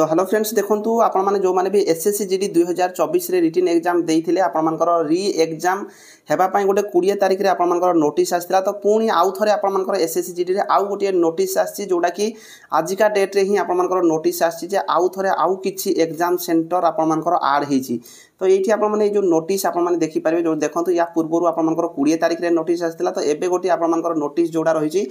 तो hello friends देखो आपण मैंने जो मैंने भी एसएससी जीडी 2024 रे रिटन एग्जाम देइथिले आपण मानकर री एग्जाम हेबा पई गोटे 20 तारिख रे आपण मानकर नोटिस आस्थिला। तो पुणी आउ थरे आपण मानकर एसएससी जीडी रे आउ गोटे नोटिस आछि जोडा कि आजिका डेट रे ही आपण मानकर नोटिस आछि जे आउ थरे आउ किछि एग्जाम सेंटर आपण मानकर ऐड हेछि। तो ये आपण माने जो नोटिस आपण माने देखि पारबे जो देखंतु या पूर्वरु आपण मानकर 20 तारिख रे नोटिस आस्थिला। तो एबे गोटे आपण मानकर नोटिस जोडा रहिछि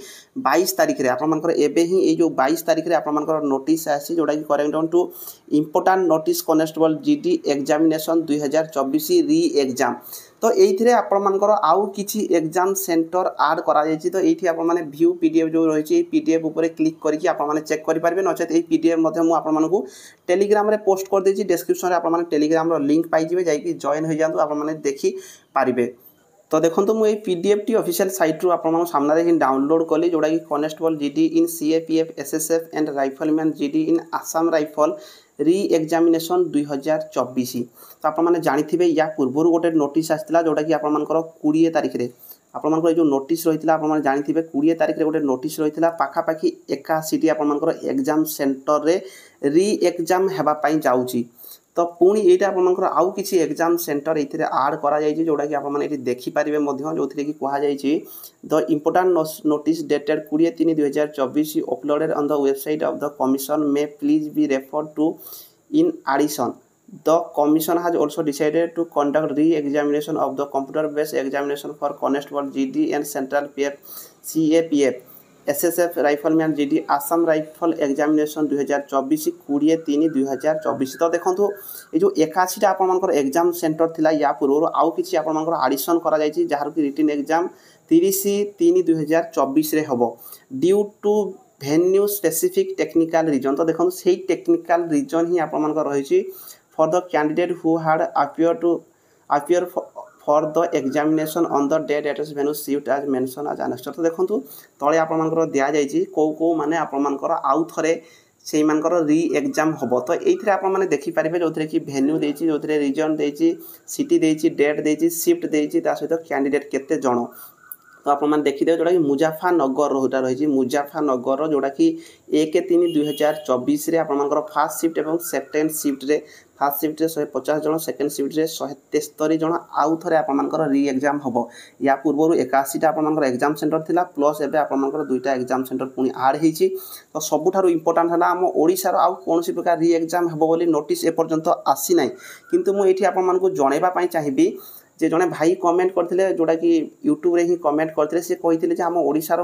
22 तारिख रे आपण मानकर एबे ही ए जो 22 तारिख रे आपण मानकर नोटिस आछि जोडा कि correct down to important notice constable GD examination 2024 re exam. तो ये आपण मानकर आउ किछि एग्जाम सेंटर ऐड करा जायछि। तो एठी आपण माने व्यू पीडीएफ जो रहिछि पीडीएफ ऊपर क्लिक करके आपण माने चेक करि पारबे। नचेत ए पीडीएफ मध्ये मु आपण मानकु टेलीग्राम रे पोस्ट कर देछि डिस्क्रिप्शन रे आपण माने टेलीग्राम रो लिंक पाइ जिवे जाई जॉइन हो जांतु आपण माने देखि पारिबे। तो देखो मुझे पीडीएफ टी ऑफिशियल साइट रू आपण सामने ही डाउनलोड कली जोड़ा कि constable GD in CAPF SSF and rifleman GD in Assam rifle re examination 2024। तो आप मैंने जानी या पूर्वर गोटे नोटिस आसाला जोटा कि आपण 20 तारिख रे आपण जो नोटिस रही है जानी 20 तारिख रे गोटे नोटिस रही है पाखापाखि 81 आपण एग्जाम सेंटर रे री एग्जाम हेबाई जाऊँगी। तो पुणी यहाँ आपर आउ किसी एग्जाम सेंटर ये ऐड करा जोड़ा कि आप देखिपारे जो कि कहुई the important notice dated 20/3/2024 uploaded on the website of the commission may please be refer to in addition the commission has also decided to conduct re-examination of the computer-based examination for constable GD and central PF CAPF SSF rifleman GD Assam rifle examination 2024 20/3/2024। तो देखो ये जो 81 आपर exam centre थिला या पूर्व आउ किछि आपर addition करा जायछि जहार कि रिटन एग्जाम 30/3/2024 रे हबो due to venue specific technical reason. तो देखो सेही टेक्निकल रीजन ही आपर रहिछि for the candidate who had appear for the examination on the date at venue shift as mentioned as annexed। तो देखो तले आपर दिया जाइए कौ माने आपर आउ थे से री एग्जाम हम। तो ये आप देखिपारे जो कि भेन्यू देती जो रिजन देती सिटी देती डेट देती शिफ्ट देती सहित कैंडिडेट केते जण। तो आप देखिदे जोड़ा कि मुजाफरनगर जोटा रही मुजाफरनगर जोड़ा कि 1/3/2024 आपर फास्ट शिफ्ट और सेकेंड शिफ्ट रे फास्ट शिफ्ट 150 जन सेकेंड शिफ्ट 173 जन आउ थे आपर री एग्जाम हम। या पूर्व 81 आपर एग्जाम सेंटर थिला प्लस एबे आपर 2टा एग्जाम सेंटर पुणी ऐड होती। तो सबुठारु इम्पोर्टाट है आम ओडिशार आउ कौन प्रकार री एग्जाम हम बोली नोटिस एपर्यंत आसी ना किंतु मुझे आपको जनवाई चाहिए जे जड़े भाई कमेंट करते जोड़ा कि यूट्यूब रे ही कमेंट करते सी कहते आम ओडिशार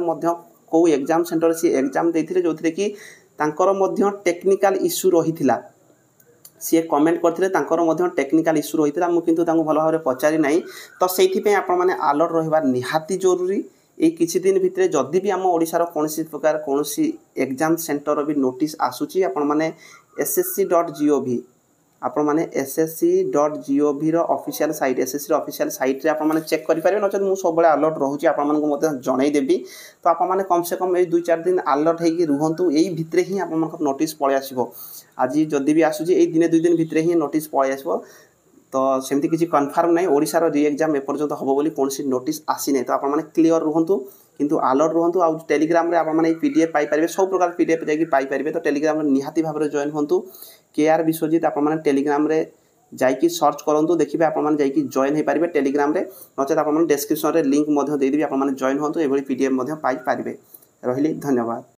कौ एग्जाम सेंटर सी एग्जाम देते जो कि टेक्निकल इश्यू रही सी कमेंट करते टेक्निकल इश्यू रही है मुझे भल भाव पचारि ना। तो से आपने अलर्ट रहा निहाती जरूरी ये किसी दिन भितर जदि भी आम ओडिशार कौन प्रकार कौन एग्जाम सेंटर भी नोटिस आसूची आपने ssc.gov आपण मैंने ssc.gov official site SSC official site रे आपण मैंने चेक करि पारे नचेत मु सब बळे अलर्ट रहूची आपण मानको मते जणाई देबी। तो आपण मैंने कम से कम ए 2-4 दिन अलर्ट हेकी रुहंतु एई भितरे ही आपण मानको नोटिस पळे आसीबो। आज जदि भी आसुची एई दिने 2 दिन भितरे ही नोटिस पळे आसीबो। तो सेमती किसी कन्फर्म नहीं ओडिशार री एग्जाम एपर्यंत हम बोली कौन नोटिस आसी ना। तो आप क्लीयर रुहंतु किंतु अलर्ट रुहंतु आ टेलीग्राम रे आप पीडीएफ पाई पारे सब प्रकार पीडीएफ जाकि पाई पारे। तो टेलीग्राम निहाती भाव में जॉइन होंतु केआर विश्वजीत आप टेलीग्राम रे जाकि सर्च करंतु देखिबे आप जाकि जॉइन हो पारे टेलीग्राम रे नचेत आप डिस्क्रिप्शन रे लिंक देदेवी आप जॉइन होंतु एभली पीडीएफ पाई पारे। रहिली धन्यवाद।